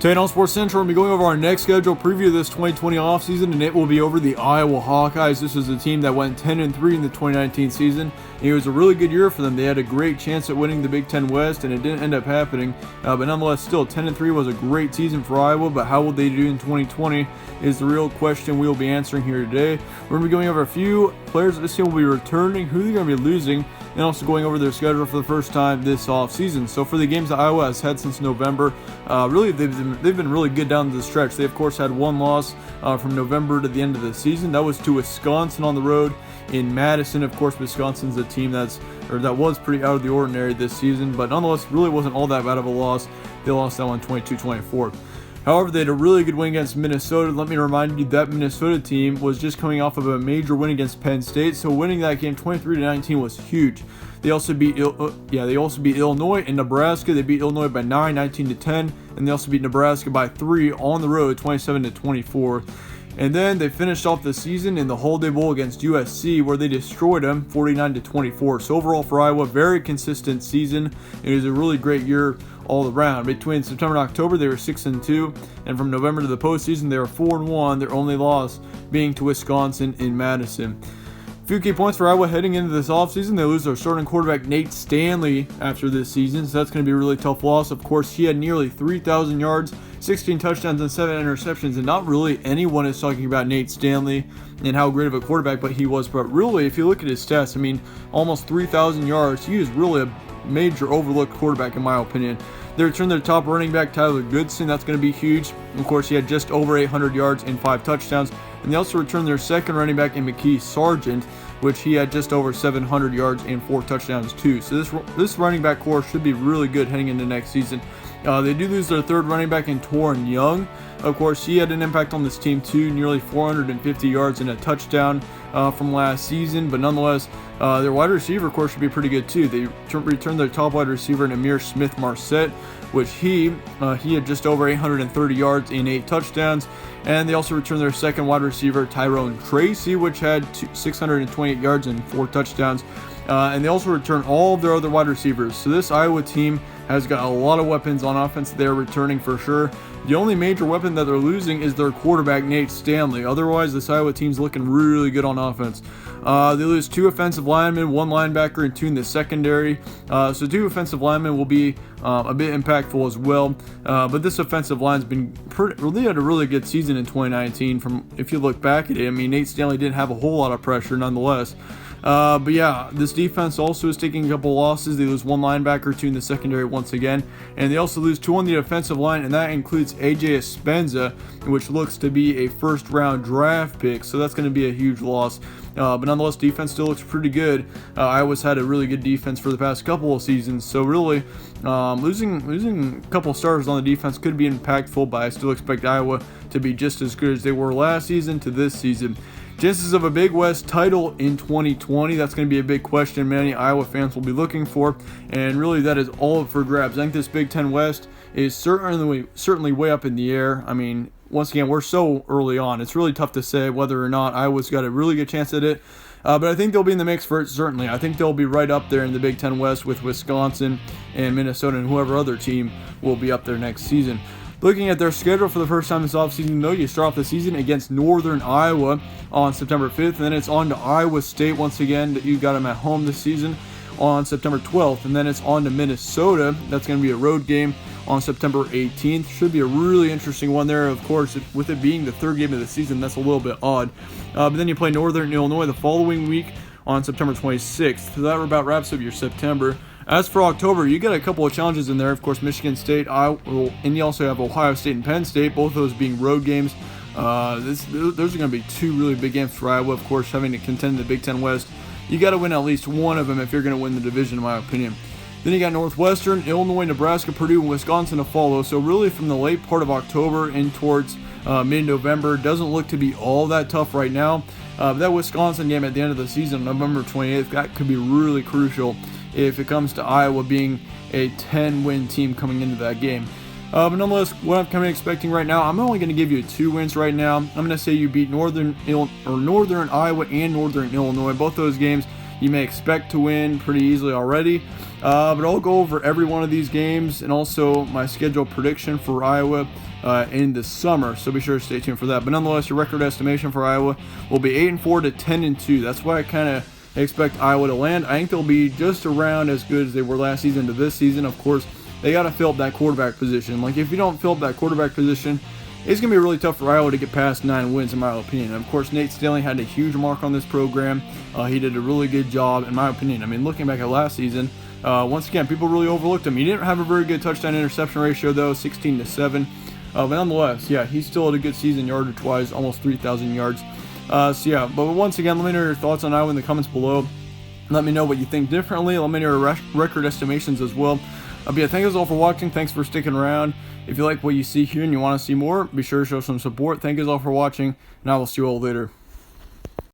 Today on Sports Central, we'll be going over our next schedule preview of this 2020 offseason, and it will be over the Iowa Hawkeyes. This is a team that went 10-3 in the 2019 season. It was a really good year for them. They had a great chance at winning the Big Ten West, and it didn't end up happening. But nonetheless, still 10-3 was a great season for Iowa. But how will they do in 2020 is the real question we will be answering here today. We're going to be going over a few players that this team will be returning, who they're going to be losing, and also going over their schedule for the first time this offseason. So for the games that Iowa has had since November, really they've been really good down the stretch. They of course had one loss from November to the end of the season. That was to Wisconsin on the road in Madison. Of course, Wisconsin's a team that was pretty out of the ordinary this season, but nonetheless really wasn't all that bad of a loss. They lost that one 22-24. However, they had a really good win against Minnesota. Let me remind you that Minnesota team was just coming off of a major win against Penn State, so winning that game 23-19 was huge. They also beat Illinois and Nebraska. They beat Illinois by 9, 19-10, and they also beat Nebraska by 3 on the road, 27-24. And then they finished off the season in the Holiday Bowl against USC, where they destroyed them 49-24. So overall for Iowa, very consistent season. It was a really great year all around. Between September and October, they were 6-2, and from November to the postseason, they were 4-1. Their only loss being to Wisconsin in Madison. A few key points for Iowa heading into this offseason. They lose their starting quarterback Nate Stanley after this season, so that's going to be a really tough loss. Of course, he had nearly 3,000 yards, 16 touchdowns, and 7 interceptions, and not really anyone is talking about Nate Stanley and how great of a quarterback but he was. But really, if you look at his stats, I mean, almost 3,000 yards. He is really a major overlooked quarterback in my opinion. They returned their top running back, Tyler Goodson. That's going to be huge. Of course, he had just over 800 yards and 5 touchdowns. And they also returned their second running back in McKee Sargent, which he had just over 700 yards and 4 touchdowns too. So this running back core should be really good heading into next season. They do lose their third running back in Torrin Young. Of course, he had an impact on this team too, nearly 450 yards and a touchdown from last season. But nonetheless, their wide receiver core should be pretty good too. They returned their top wide receiver, Amir Smith-Marset, which he had just over 830 yards and 8 touchdowns. And they also returned their second wide receiver, Tyrone Tracy, which had 628 yards and 4 touchdowns. And they also returned all of their other wide receivers. So this Iowa team has got a lot of weapons on offense they're returning for sure. The only major weapon that they're losing is their quarterback, Nate Stanley. Otherwise, this Iowa team's looking really good on offense. They lose 2 offensive linemen, 1 linebacker, and 2 in the secondary. So 2 offensive linemen will be a bit impactful as well. But this offensive line's been really had a really good season in 2019. From if you look back at it, I mean, Nate Stanley didn't have a whole lot of pressure nonetheless. But yeah, this defense also is taking a couple losses. They lose 1 linebacker, 2 in the secondary once again, and they also lose 2 on the offensive line, and that includes AJ Espenza, which looks to be a first-round draft pick, so that's going to be a huge loss. But nonetheless, defense still looks pretty good. Iowa's had a really good defense for the past couple of seasons, so really losing a couple starters on the defense could be impactful, but I still expect Iowa to be just as good as they were last season to this season. Chances of a Big West title in 2020, that's going to be a big question many Iowa fans will be looking for, and really that is all up for grabs. I think this Big Ten West is certainly way up in the air. I mean, once again, we're so early on. It's really tough to say whether or not Iowa's got a really good chance at it, but I think they'll be in the mix for it, certainly. I think they'll be right up there in the Big Ten West with Wisconsin and Minnesota and whoever other team will be up there next season. Looking at their schedule for the first time this offseason, though, you start off the season against Northern Iowa on September 5th, and then it's on to Iowa State once again. You got them at home this season on September 12th, and then it's on to Minnesota. That's going to be a road game on September 18th. Should be a really interesting one there. Of course, with it being the third game of the season, that's a little bit odd. But then you play Northern Illinois the following week on September 26th. So that about wraps up your September. As for October, you got a couple of challenges in there. Of course, Michigan State, and you also have Ohio State and Penn State, both of those being road games. Those are going to be 2 really big games for Iowa, of course, having to contend in the Big Ten West. You got to win at least one of them if you're going to win the division, in my opinion. Then you got Northwestern, Illinois, Nebraska, Purdue, and Wisconsin to follow. So really from the late part of October and towards mid-November, doesn't look to be all that tough right now. But that Wisconsin game at the end of the season, November 28th, that could be really crucial if it comes to Iowa being a 10-win team coming into that game. But nonetheless, what I'm kind of expecting right now, I'm only going to give you 2 wins right now. I'm going to say you beat Northern Iowa and Northern Illinois. Both those games you may expect to win pretty easily already. But I'll go over every one of these games and also my schedule prediction for Iowa in the summer. So be sure to stay tuned for that. But nonetheless, your record estimation for Iowa will be 8-4 to 10-2. That's why I kind of expect Iowa to land. I think they'll be just around as good as they were last season to this season. Of course, they got to fill up that quarterback position. Like, if you don't fill up that quarterback position, it's going to be really tough for Iowa to get past 9 wins, in my opinion. And of course, Nate Stanley had a huge mark on this program. He did a really good job, in my opinion. I mean, looking back at last season, once again, people really overlooked him. He didn't have a very good touchdown-interception ratio, though, 16-7. But nonetheless, yeah, he still had a good season yardage-wise, almost 3,000 yards. So yeah, but once again, let me know your thoughts on Iowa in the comments below. Let me know what you think differently. Let me know your record estimations as well. But yeah, thank you all for watching. Thanks for sticking around. If you like what you see here and you want to see more, be sure to show some support. Thank you all for watching, and I will see you all later.